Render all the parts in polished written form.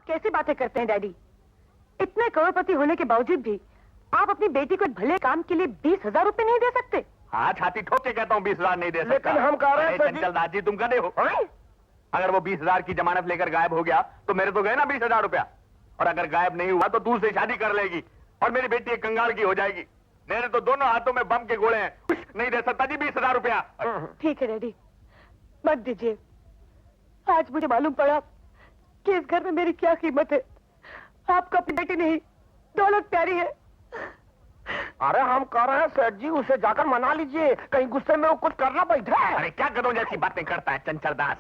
कैसी बातें करते हैं डैडी? इतने करोड़पति होने के बावजूद भी आप अपनी बेटी को भले काम के लिए 20,000 रुपए नहीं दे सकते? हाँ, छाती ठोक के कहता हूँ 20,000 नहीं दे सकता। लेकिन हम कह रहे हैं चंचल दास जी, तुम कदे हो। अगर वो 20,000 की जमानत लेकर गायब हो गया तो मेरे तो गए ना 20,000 रुपया। और अगर गायब नहीं हुआ तो दूसरी शादी कर लेगी और मेरी बेटी एक कंगाल की हो जाएगी। मेरे तो दोनों हाथों में बम के गोले हैं, नहीं दे सकता जी 20,000 रुपया। ठीक है डैडी, मत दीजिए। आज मुझे मालूम पड़ा कि इस घर में मेरी क्या कीमत है। आपको अपनी बेटी नहीं, दौलत प्यारी है। अरे हम कह रहे हैं सेठ जी, उसे जाकर मना लीजिए, कहीं गुस्से में वो कुछ करना बैठा है। अरे क्या करूं जैसी बातें करता है चंचल दास।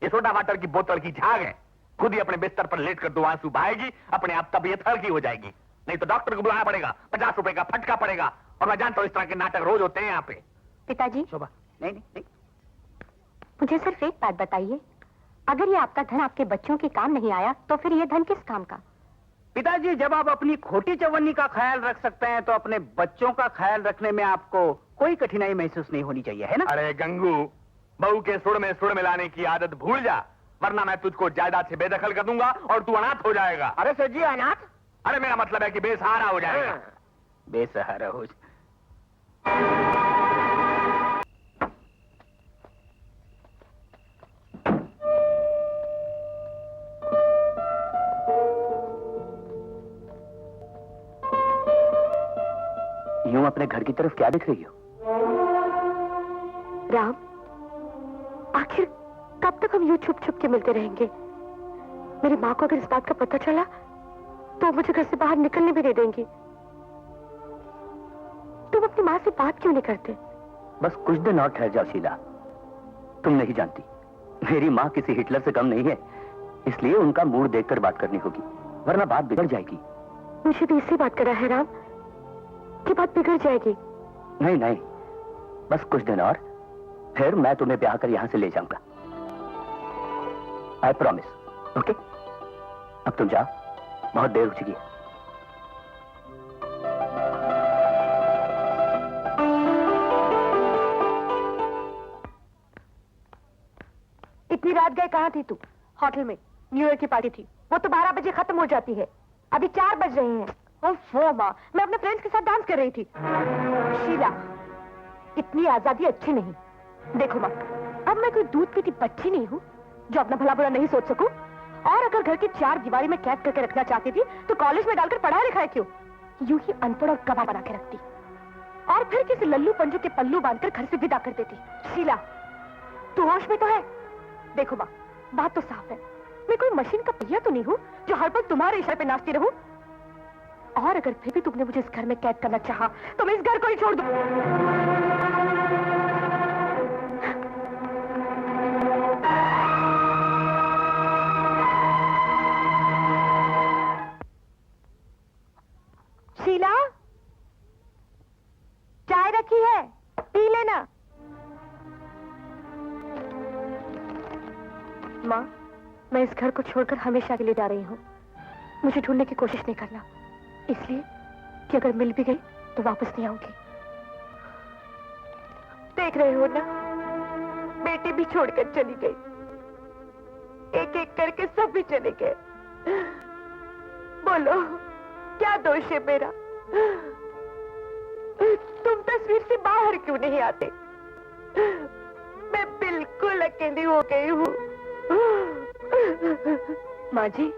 ये सोडा वाटर की बोतल की झाग है, खुद ही अपने बिस्तर पर लेट कर 2 आंसू बहाएगी, अपने आप तबीयत हल्की हो जाएगी। नहीं तो डॉक्टर को बुलाना पड़ेगा, 50 रुपए का फटका पड़ेगा। और मैं जानता हूं इस तरह के नाटक रोज होते हैं यहाँ पे। पिताजी, शोभा, नहीं। मुझे सिर्फ एक बात बताइए, अगर ये आपका धन आपके बच्चों के काम नहीं आया तो फिर ये धन किस काम का? पिताजी, जब आप अपनी खोटी चवन्नी का ख्याल रख सकते हैं तो अपने बच्चों का ख्याल रखने में आपको कोई कठिनाई महसूस नहीं होनी चाहिए, है ना? अरे गंगू, बहू के सुर में सुर मिलाने की आदत भूल जा, वरना मैं तुझको जायदाद से बेदखल कर दूंगा और तू अनाथ हो जाएगा। अरे सेठ जी, अनाथ? अरे मेरा मतलब है कि बेसहारा हो जाएगा। बेसहारा हो यूं अपने घर की तरफ क्या दिख रही हो? राम, आखिर कब तक हम यूं छुप छुप के मिलते रहेंगे? मेरी माँ को अगर इस बात का पता चला तो मुझे घर से बाहर निकलने भी नहीं देंगी। तुम अपनी माँ से बात क्यों नहीं करते? बस कुछ दिन और ठहर जाओ शीला। तुम नहीं जानती, मेरी माँ किसी हिटलर से कम नहीं है, इसलिए उनका मूड देखकर बात करनी होगी, वरना बात बिगड़ जाएगी। मुझे भी इसी बात का डर है राम, कि बात बिगड़ जाएगी। नहीं, बस कुछ दिन और, फिर मैं तुम्हें ब्याह कर यहां से ले जाऊंगा। I promise. ओके, अब तुम जाओ, बहुत देर हो चुकी है। इतनी रात गए कहाँ थी तू? होटल में न्यू ईयर की पार्टी थी, वो तो 12 बजे खत्म हो जाती है, अभी 4 बज रहे हैं। ओफो माँ, मैं अपने फ्रेंड्स के साथ डांस कर रही थी। शीला, इतनी आजादी अच्छी नहीं। देखो माँ, अब मैं कोई दूध पीती बच्ची नहीं हूँ जो अपना भला बुरा नहीं सोच सकूं। और अगर घर की 4 दीवारी में कैद करके रखना चाहती थी तो कॉलेज में डालकर पढ़ाया लिखाया क्यों? यूं ही अनपढ़ और गवाह बना के रखती और फिर किसी लल्लू पंजू के पल्लू बांधकर घर से विदा कर देती। शीला, तू होश में तो है? देखो माँ, बात तो साफ है, मैं कोई मशीन का पहिया तो नहीं हूँ जो हर पल तुम्हारे इशारे पे नाचती रहूं। और अगर फिर भी तुमने मुझे इस घर में कैद करना चाहा तो मैं इस घर को ही छोड़ दूं। शीला, चाय रखी है, पी लेना। माँ, मैं इस घर को छोड़कर हमेशा के लिए जा रही हूँ। मुझे ढूंढने की कोशिश नहीं करना, इसलिए कि अगर मिल भी गई तो वापस नहीं आऊंगी। देख रहे हो ना, बेटी भी छोड़कर चली गई, एक एक करके सब भी चले गए। बोलो, क्या दोष है मेरा? तुम तस्वीर से बाहर क्यों नहीं आते? मैं बिल्कुल अकेली हो गई हूँ। माँ जी,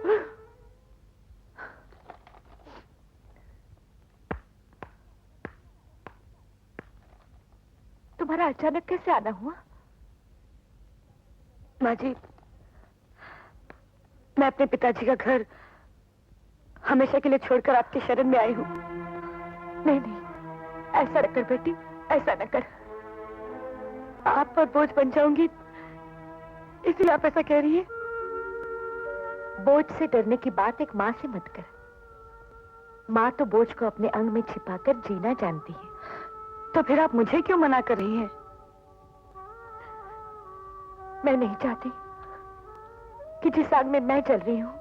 तुम्हारा अचानक कैसे आना हुआ? माँ जी, मैं अपने पिताजी का घर हमेशा के लिए छोड़कर आपके शरण में आई हूँ। नहीं, ऐसा न कर बेटी, ऐसा न कर। आप पर बोझ बन जाऊंगी, इसलिए आप ऐसा कह रही है। बोझ से डरने की बात एक माँ से मत कर। माँ तो बोझ को अपने अंग में छिपाकर जीना जानती है। तो फिर आप मुझे क्यों मना कर रही हैं? मैं नहीं चाहती कि जिस आग में मैं जल रही हूं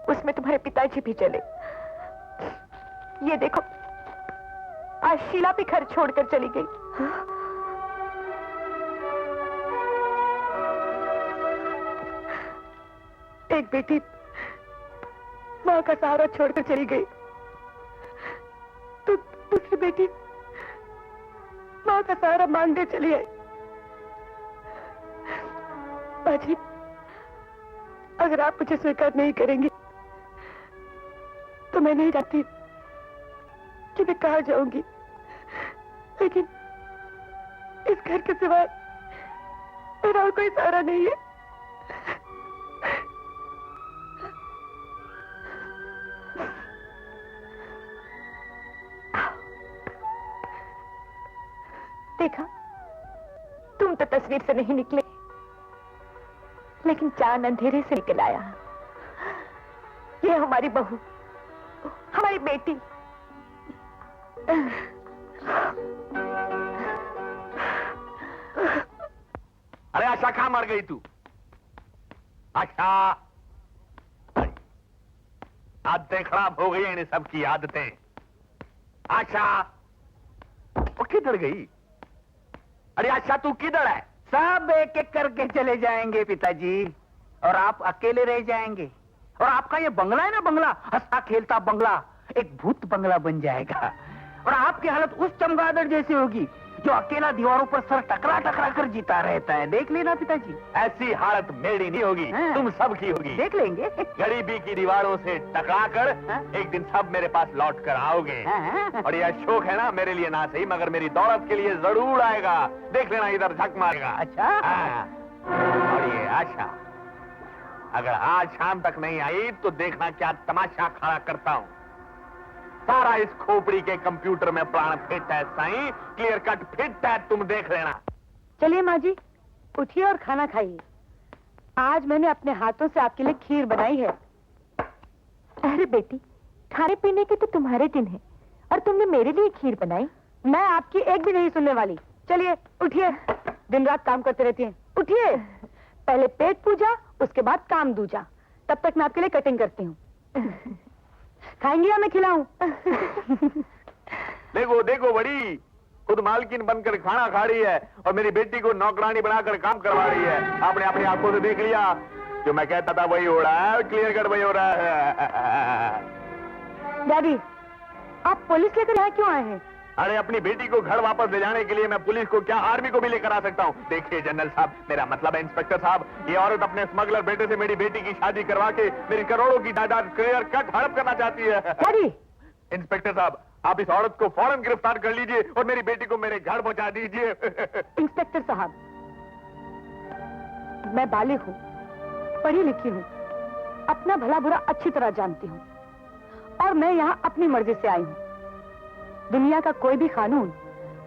उसमें तुम्हारे पिताजी भी जले। ये देखो, आज शीला भी घर छोड़कर चली गई। एक बेटी माँ का सहारा छोड़कर चली गई तो दूसरी बेटी माँ का सहारा मांगने चली आई। बाजी, अगर आप मुझे स्वीकार नहीं करेंगे तो मैं नहीं जानती कि मैं कहाँ जाऊंगी, लेकिन इस घर के सिवाय मेरा और कोई सहारा नहीं है। देखा, तुम तो तस्वीर से नहीं निकले, लेकिन चांद अंधेरे से निकल आया। ये हमारी बहू, हमारी बेटी। अरे आशा, कहां मर गई तू? आशा, आदतें खराब हो गई इन सब की आदतें। आशा, वो किधर गई? अरे आशा, तू किधर है? सब एक एक करके चले जाएंगे पिताजी, और आप अकेले रह जाएंगे। और आपका ये बंगला है ना, बंगला, हंसता खेलता बंगला, एक भूत बंगला बन जाएगा। और आपकी हालत उस चमगादड़ जैसी होगी जो अकेला दीवारों पर सर टकरा टकरा कर जीता रहता है। देख लेना पिताजी। ऐसी हालत मेरी नहीं होगी, हाँ। तुम सबकी होगी। देख लेंगे। गरीबी की दीवारों से टकरा कर हाँ। एक दिन सब मेरे पास लौट कर आओगे। हाँ। और यह शौक है ना, मेरे लिए ना सही मगर मेरी दौलत के लिए जरूर आएगा। देख लेना, इधर झक मारेगा। अच्छा। हाँ। और ये आशा, अगर आज शाम तक नहीं आई तो देखना क्या तमाशा खड़ा करता हूँ। सारा इस खोपड़ी के कंप्यूटर में प्राण फिट है साईं, क्लियर कट फिट है, तुम देख लेना। चलिए माँ जी, उठिए और खाना खाइए। आज मैंने अपने हाथों से आपके लिए खीर बनाई है। अरे बेटी, खाने पीने के तो तुम्हारे दिन है और तुमने मेरे लिए खीर बनाई। मैं आपकी एक भी नहीं सुनने वाली। चलिए उठिए, दिन रात काम करते रहती हैं। उठिए, पहले पेट पूजा, उसके बाद काम दूजा। तब तक मैं आपके लिए कटिंग करती हूँ। खाएंगी या मैं खिलाऊं? देखो देखो बड़ी, खुद मालकिन बनकर खाना खा रही है और मेरी बेटी को नौकरानी बनाकर काम करवा रही है। आपने अपनी आंखों से देख लिया, जो मैं कहता था वही हो रहा है, क्लियर कट वही हो रहा है। डैडी, आप पुलिस लेकर यहाँ क्यों आए हैं? अरे अपनी बेटी को घर वापस ले जाने के लिए मैं पुलिस को क्या, आर्मी को भी लेकर आ सकता हूँ। देखिए जनरल साहब, मेरा मतलब है इंस्पेक्टर साहब, ये औरत अपने स्मगलर बेटे से मेरी बेटी की शादी करवा के मेरी करोड़ों की जायदाद क्लियर कट हड़प करना चाहती है। डैडी, इंस्पेक्टर साहब, आप इस औरत को फौरन गिरफ्तार कर लीजिए और मेरी बेटी को मेरे घर पहुंचा दीजिए। इंस्पेक्टर साहब, मैं बालिग हूँ, पढ़ी लिखी हूँ, अपना भला बुरा अच्छी तरह जानती हूँ और मैं यहाँ अपनी मर्जी से आई हूँ। दुनिया का कोई भी कानून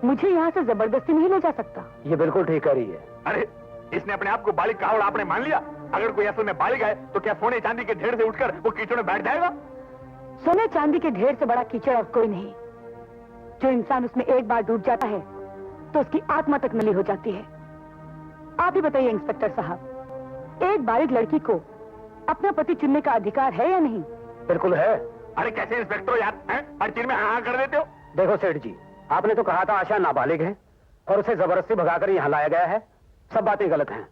मुझे यहाँ से जबरदस्ती नहीं ले जा सकता। ये बिल्कुल ठीक कर रही है। अरे इसने अपने आप को बालिग कहा और आपने मान लिया। अगर कोई असल में बालिग है तो क्या सोने चांदी के ढेर से उठकर वो कीचड़ में बैठ जाएगा? सोने चांदी के ढेर से बड़ा कीचड़ और कोई नहीं। जो इंसान उसमें एक बार डूब जाता है तो उसकी आत्मा तक नली हो जाती है। आप ही बताइए इंस्पेक्टर साहब, एक बालिग लड़की को अपना पति चुनने का अधिकार है या नहीं? बिल्कुल है। अरे कैसे इंस्पेक्टर हो यार, हर चीज में हाँ कर देते हो। देखो सेठ जी, आपने तो कहा था आशा नाबालिग है और उसे जबरदस्ती भगाकर यहाँ लाया गया है। सब बातें गलत हैं,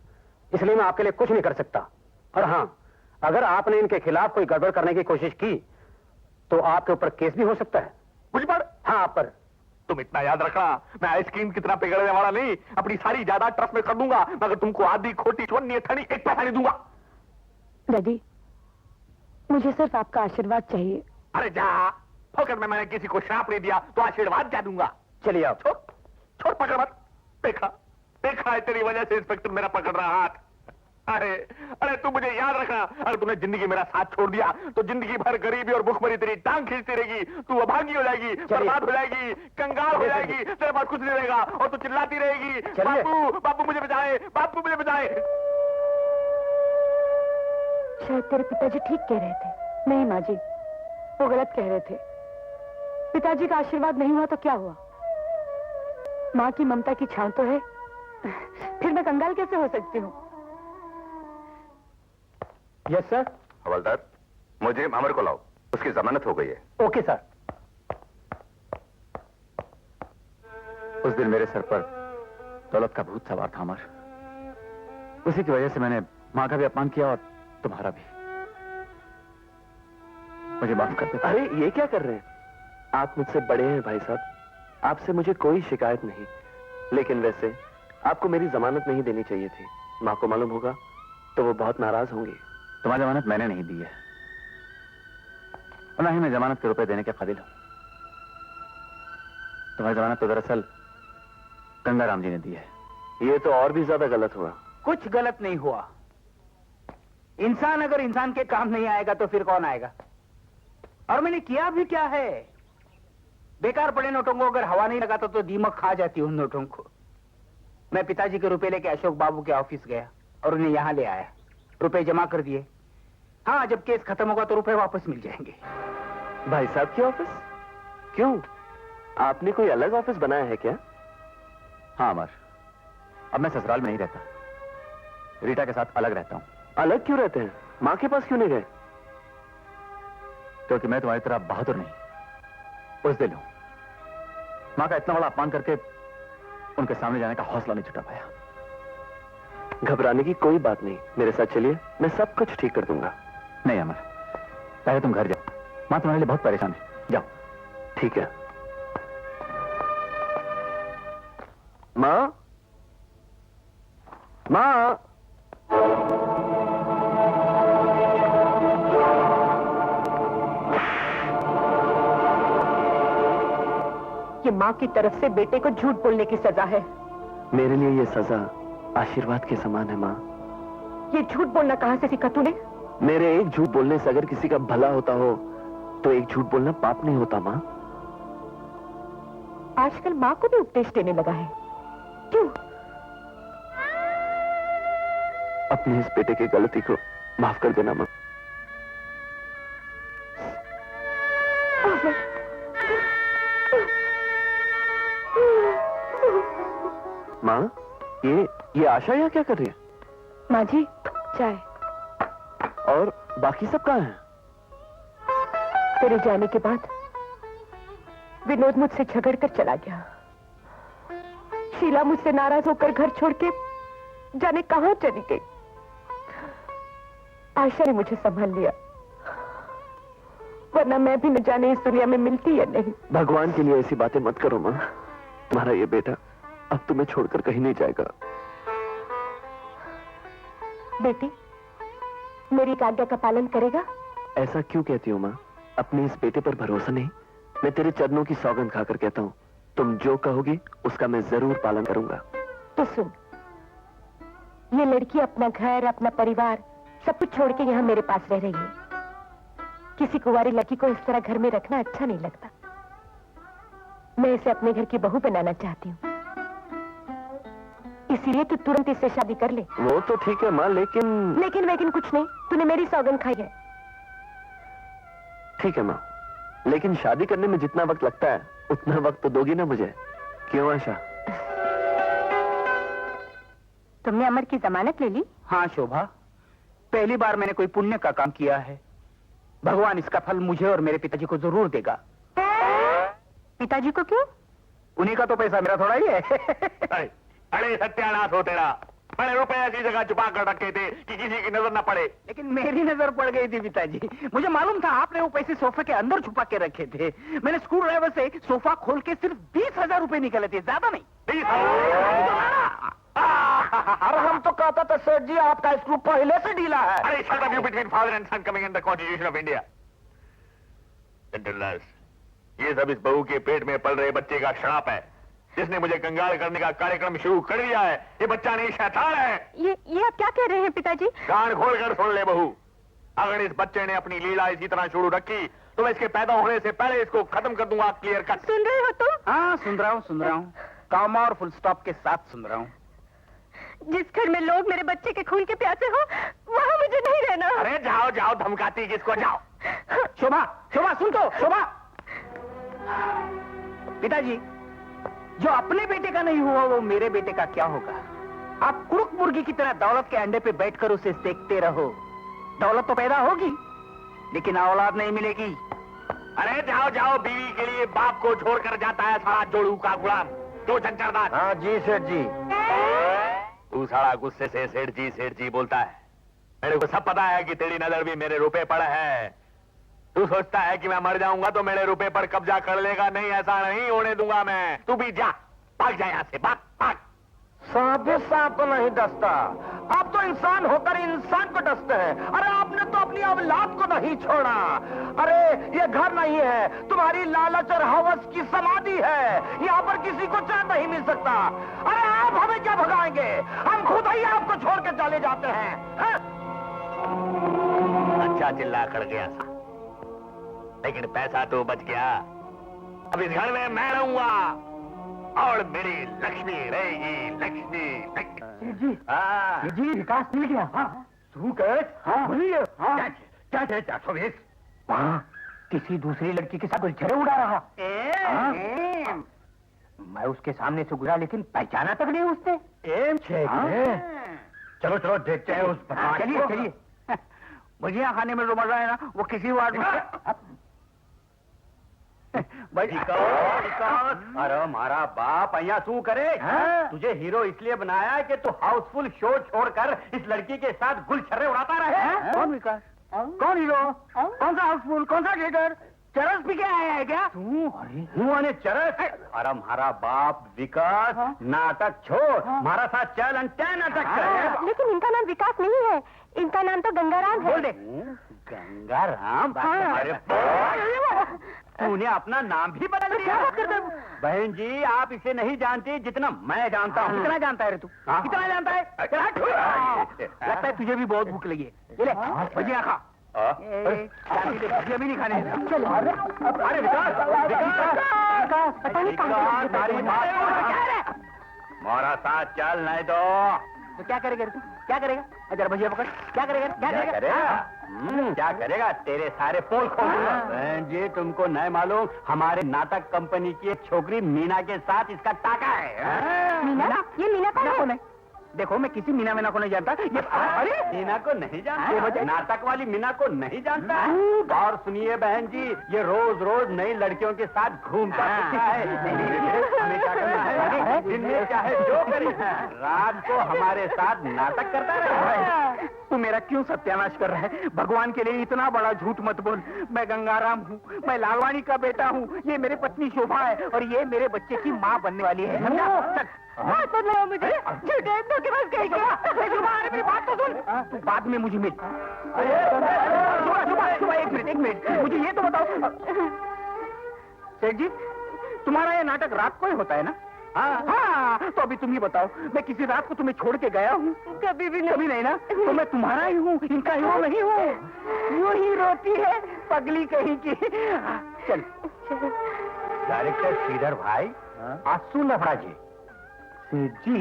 इसलिए मैं आपके लिए कुछ नहीं कर सकता। और हाँ, अगर आपने इनके खिलाफ कोई गड़बड़ करने की कोशिश की तो आपके ऊपर केस भी हो सकता है। मुझ पर? हाँ, आप पर। तुम इतना याद रखना, मैं आइसक्रीम की तरह पिघलने वाला नहीं। अपनी सारी जायदाद ट्रस्ट में कर दूंगा, मगर तुमको आधी खोटी चवन्नी अठन्नी एक पैसा नहीं दूंगा। डैडी, मुझे सिर्फ आपका आशीर्वाद चाहिए। अरे जा, फोकट में मैंने किसी को श्राप नहीं दिया तो आशीर्वाद क्या दूंगा। चलिए आप। छोड़ छोड़, पकड़ मत। देखा देखा है, तेरी वजह से इंस्पेक्टर मेरा पकड़ रहा हाथ। अरे अरे तू मुझे याद रखना, अगर तूने जिंदगी मेरा साथ छोड़ दिया तो जिंदगी भर गरीबी और भूखमरी तेरी टांग खींचती रहेगी। तू अभागी हो जाएगी, बर्बाद हो जाएगी, कंगाल हो जाएगी, तेरे पास कुछ नहीं रहेगा और तू चिल्लाती रहेगी, बापू बापू मुझे बचाए, बापू मुझे बचाए। शायद तेरे पिताजी ठीक कह रहे थे। नहीं माँ जी, वो गलत कह रहे थे। पिताजी का आशीर्वाद नहीं हुआ तो क्या हुआ? माँ की ममता की छांव तो है। फिर मैं कंगाल कैसे हो सकती हूँ? Yes sir. हवलदार, मुझे अमर को लाओ, उसकी जमानत हो गई है। Okay sir. उस दिन मेरे सर पर दौलत का भूत सवार था अमर। उसी की वजह से मैंने माँ का भी अपमान किया और तुम्हारा भी। मुझे माफ कर दे। अरे ये क्या कर रहे हैं? आप मुझसे बड़े हैं भाई साहब, आपसे मुझे कोई शिकायत नहीं, लेकिन वैसे आपको मेरी जमानत नहीं देनी चाहिए थी। माँ को मालूम होगा तो वो बहुत नाराज होंगी। तुम्हारी जमानत मैंने नहीं दी है, और ना ही मैं जमानत के रुपए देने के काबिल हूं। तुम्हारी जमानत तो दरअसल गंगाराम जी ने दी है। ये तो और भी ज्यादा गलत हुआ। कुछ गलत नहीं हुआ। इंसान अगर इंसान के काम नहीं आएगा तो फिर कौन आएगा? और मैंने किया भी क्या है? बेकार पड़े नोटों को अगर हवा नहीं लगाता तो दीमक खा जाती उन नोटों को। मैं पिताजी के रुपए लेके अशोक बाबू के ऑफिस गया और उन्हें यहां ले आया, रुपए जमा कर दिए। हाँ, जब केस खत्म होगा तो रुपए वापस मिल जाएंगे। भाई साहब के ऑफिस? क्यों, आपने कोई अलग ऑफिस बनाया है क्या? हाँ अमर, अब मैं ससुराल में नहीं रहता, रीटा के साथ अलग रहता हूं। अलग क्यों रहते हैं? माँ के पास क्यों नहीं गए? क्योंकि मैं तुम्हारी तरह बहादुर नहीं, बुज़दिल हूं। मां का इतना बड़ा अपमान करके उनके सामने जाने का हौसला नहीं जुटा पाया। घबराने की कोई बात नहीं, मेरे साथ चलिए, मैं सब कुछ ठीक कर दूंगा। नहीं अमर, पहले तुम घर जाओ, मां तुम्हारे लिए बहुत परेशान है। जाओ। ठीक है। माँ, माँ, ये माँ की तरफ से बेटे को झूठ बोलने की सजा है। मेरे लिए ये सजा आशीर्वाद के समान है। माँ, ये झूठ बोलना कहाँ से सीखा तूने? मेरे एक झूठ बोलने से अगर किसी का भला होता हो तो एक झूठ बोलना पाप नहीं होता। माँ, आजकल माँ को भी उपदेश देने लगा है, क्यों? अपने इस बेटे की गलती को माफ कर देना माँ। माँ, ये आशा यहाँ क्या कर रही है? माँ जी, चाय। और बाकी सब कहाँ हैं? तेरे जाने के बाद विनोद मुझसे झगड़ कर चला गया। शीला मुझसे नाराज होकर घर छोड़ के जाने कहां चली गई। आशा ने मुझे संभाल लिया, वरना मैं भी न जाने इस दुनिया में मिलती या नहीं। भगवान के लिए ऐसी बातें मत करो माँ। तुम्हारा ये बेटा अब तुम्हें छोड़कर कहीं नहीं जाएगा। बेटी, मेरी एक आज्ञा का पालन करेगा? ऐसा क्यों कहती हो माँ? अपने इस बेटे पर भरोसा नहीं? मैं तेरे चरणों की सौगंध खाकर कहता हूँ, तुम जो कहोगी उसका मैं जरूर पालन करूंगा। तो सुन, ये लड़की अपना घर, अपना परिवार सब कुछ छोड़ के यहाँ मेरे पास रह रही है। किसी कुंवारी लड़की को इस तरह घर में रखना अच्छा नहीं लगता। मैं इसे अपने घर की बहू बनाना चाहती हूँ, इसीलिए तू तुरंत इससे शादी कर ले। वो तो ठीक है माँ, लेकिन कुछ नहीं, तूने मेरी सौगंध खाई है। ठीक है माँ, लेकिन शादी करने में जितना वक्त लगता है उतना वक्त तो दोगी ना मुझे, क्यों आशा? तुमने अमर की जमानत ले ली? हाँ शोभा, पहली बार मैंने कोई पुण्य का काम किया है। भगवान इसका फल मुझे और मेरे पिताजी को जरूर देगा। पिताजी को क्यों? उन्हीं का तो पैसा, मेरा थोड़ा ही है। अरे सत्यानाश हो तेरा, बड़े रुपए ऐसी जगह छुपा कर रखे थे कि किसी की नजर न पड़े। लेकिन मेरी नजर पड़ गई थी पिताजी। मुझे मालूम था आपने वो पैसे सोफे के अंदर छुपा के रखे थे। मैंने स्क्रू ड्राइवर से सोफा खोल के सिर्फ 20,000 रुपए निकले थे, ज्यादा नहीं। 20,000? अरे हम तो कहता था सेठ जी आपका स्क्रू पहले से ढीला है। अरे shut up you between father and son coming in the Constitution of India. Gentlemen, ये सब इस बहू के पेट में पल रहे बच्चे का श्राप है, जिसने मुझे कंगाल करने का कार्यक्रम शुरू कर दिया है। ये बच्चा नहीं, शैतान है। ये आप क्या कह रहे हैं पिताजी? कान खोल कर सुन ले बहू, अगर इस बच्चे ने अपनी लीला इसी तरह शुरू रखी तो मैं इसके पैदा होने से पहले इसको खत्म कर दूंगा, क्लियर कट। सुन रहे हो तुम? हाँ सुन रहा हूँ, कॉमा और फुल स्टॉप के साथ सुन रहा हूँ। जिस घर में लोग मेरे बच्चे के खून के प्यासे हो, वहाँ मुझे नहीं रहना। अरे जाओ जाओ, धमकाती किसको, जाओ। शोभा, सुन तो शोभा। पिताजी, जो अपने बेटे का नहीं हुआ वो मेरे बेटे का क्या होगा? आप कुरुक मुर्गी की तरह दौलत के अंडे पे बैठकर उसे सेकते रहो। दौलत तो पैदा होगी लेकिन औलाद नहीं मिलेगी। अरे जाओ जाओ, बीवी के लिए बाप को छोड़कर जाता है सारा जोड़ू का गुलाम, जो झंझरदार। हाँ जी सेठ जी। तू सारा गुस्से से सेठ जी बोलता है। मेरे को सब पता है कि तेरी नजर भी मेरे रुपए पर है। तू सोचता है कि मैं मर जाऊंगा तो मेरे रुपए पर कब्जा कर लेगा? नहीं, ऐसा नहीं होने दूंगा मैं। तू भी जा, भाग जा यहाँ से, भाग भाग। सांप भी सांप को नहीं डसता। आप तो इंसान होकर इंसान को डसते हैं। अरे आपने तो अपनी औलाद को नहीं छोड़ा। अरे ये घर नहीं है, तुम्हारी लालच और हवस की समाधि है। यहाँ पर किसी को चैन नहीं मिल सकता। अरे आप हमें क्या भगाएंगे? हम खुद ही आपको छोड़ के चले जाते हैं। अच्छा चिल्ला कर गया था, लेकिन पैसा तो बच गया। अब इस घर में मैं रहूंगा और मेरी लक्ष्मी रहेगी। लक्ष्मी जी विकास मिल गया। बोलिए क्या 420? वहाँ किसी दूसरी लड़की के साथ गुलछरे उड़ा रहा। मैं उसके सामने से गुजरा लेकिन पहचाना तक नहीं उसने। चलो चलो देखते हैं उस बदमाश को। चलिए चलिए। भुजिया खाने में जो मजा है ना, वो किसी वार्ड में अरे हमारा बाप अया तू करे। तुझे हीरो इसलिए बनाया कि तू हाउसफुल शो छोड़कर इस लड़की के साथ गुलछर्रे उड़ाता रहे। कौन विकास? कौन हीरो? कौन सा हाउसफुल? कौन सा थिएटर? चरस भी क्या आया है क्या? तू चरस? अरे हमारा बाप विकास नाटक छोड़, हमारा साथ चल अंटे नाटक कर। लेकिन इनका नाम विकास नहीं है, इनका नाम तो गंगाराम है। बोल दे। गंगाराम? हाँ। अरे तूने अपना नाम भी बदल दिया। बहन जी आप इसे नहीं जानती जितना मैं जानता हूँ। कितना जानता है रे तू? कितना जानता है? लगता है तुझे भी बहुत भूख लगी है। ये ले भजिया खा। भजिया भी नहीं खाने। चलो। अरे विकास विकास पता नहीं कहाँ हमारा साथ चल नहीं तो क्या करेगा तू? क्या करेगा? जरा भजिया पकड़। क्या करेगा? क्या करेगा? क्या करेगा? तेरे सारे पोल खोल दूंगा। बहन जी तुमको नहीं मालूम, हमारे नाटक कंपनी की एक छोकरी मीना के साथ इसका टाका है। मीना? ये मीना कौन है? देखो मैं किसी मीना मीना को नहीं जानता। ये अरे मीना को नहीं जानता? नाटक वाली मीना को नहीं जानता? और सुनिए बहन जी, ये रोज रोज नई लड़कियों के साथ घूमता है। हमें क्या करना है? दिन में चाहे जो करे, रात को हमारे साथ नाटक करता रहे। तू मेरा क्यों सत्यानाश कर रहा है? भगवान के लिए इतना बड़ा झूठ मत बोल। मैं गंगाराम हूँ, मैं लालवाणी का बेटा हूँ, ये मेरी पत्नी शोभा है और ये मेरे बच्चे की माँ बनने वाली है। समझा? मुझे झूठे धोखेबाज कहीं क्या? मेरी बात तो सुन। तू बाद में मुझे मिल। सुबह एक मिनट मुझे ये तो बताओ सेठ जी, तुम्हारा ये नाटक रात को ही होता है ना? हाँ, तो अभी तुम ही बताओ, मैं किसी रात को तुम्हें छोड़ के गया हूँ? कभी नहीं ना? तो मैं तुम्हारा ही हूँ, इनका हीरो नहीं हूँ। यूं ही रोती है पगली कहीं की। चल डायरेक्टर श्रीधर भाई, आंसू लफड़ा जी। सेठ जी,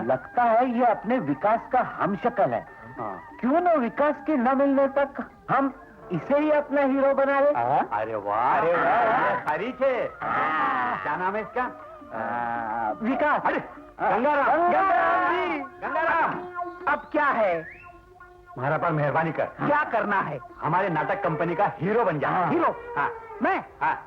लगता है ये अपने विकास का हम शक्ल है। क्यों ना विकास के न मिलने तक हम इसे ही अपना हीरो बना ले? अरे वाह, अरे वाह, खरीद है। क्या नाम है इसका? विकास। अरे गंगाराम। गंगाराम, अब क्या है? हमारा पर मेहरबानी कर। क्या करना है? हमारे नाटक कंपनी का हीरो बन जा। हीरो? हाँ। मैं? हाँ।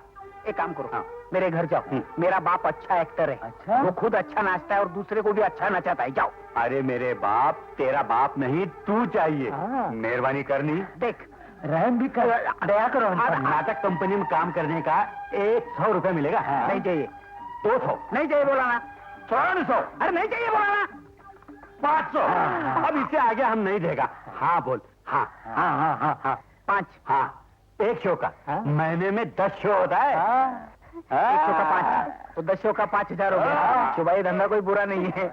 एक काम करो, मेरे घर जाओ। मेरा बाप अच्छा एक्टर है। अच्छा? वो खुद अच्छा नाचता है और दूसरे को भी अच्छा नचाता है। जाओ। अरे मेरे बाप, तेरा बाप नहीं तू चाहिए। मेहरबानी करनी। देख, रहम भी कर, दया करो। नाटक कंपनी में काम करने का 100 रुपए मिलेगा। नहीं चाहिए। 200 नहीं चाहिए बोलाना। 400। अरे नहीं चाहिए बोलाना। 500। अब इससे आगे हम नहीं देगा। हाँ बोल। हाँ हाँ हाँ हाँ हाँ 5। हाँ, एक शो का महीने में 10 शो होता है। 1 शो का 5 तो 10 शो का 5000 हो गया। सुबह ये धंधा कोई बुरा नहीं है,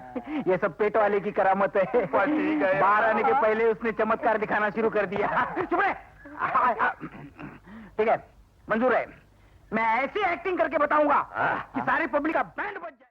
ये सब पेट वाले की करामत है। बाहर आने के पहले उसने चमत्कार दिखाना शुरू कर दिया। चुप रहे। ठीक है, मंजूर है। मैं ऐसी एक्टिंग करके बताऊंगा कि सारी पब्लिक का बैंड बज जाए।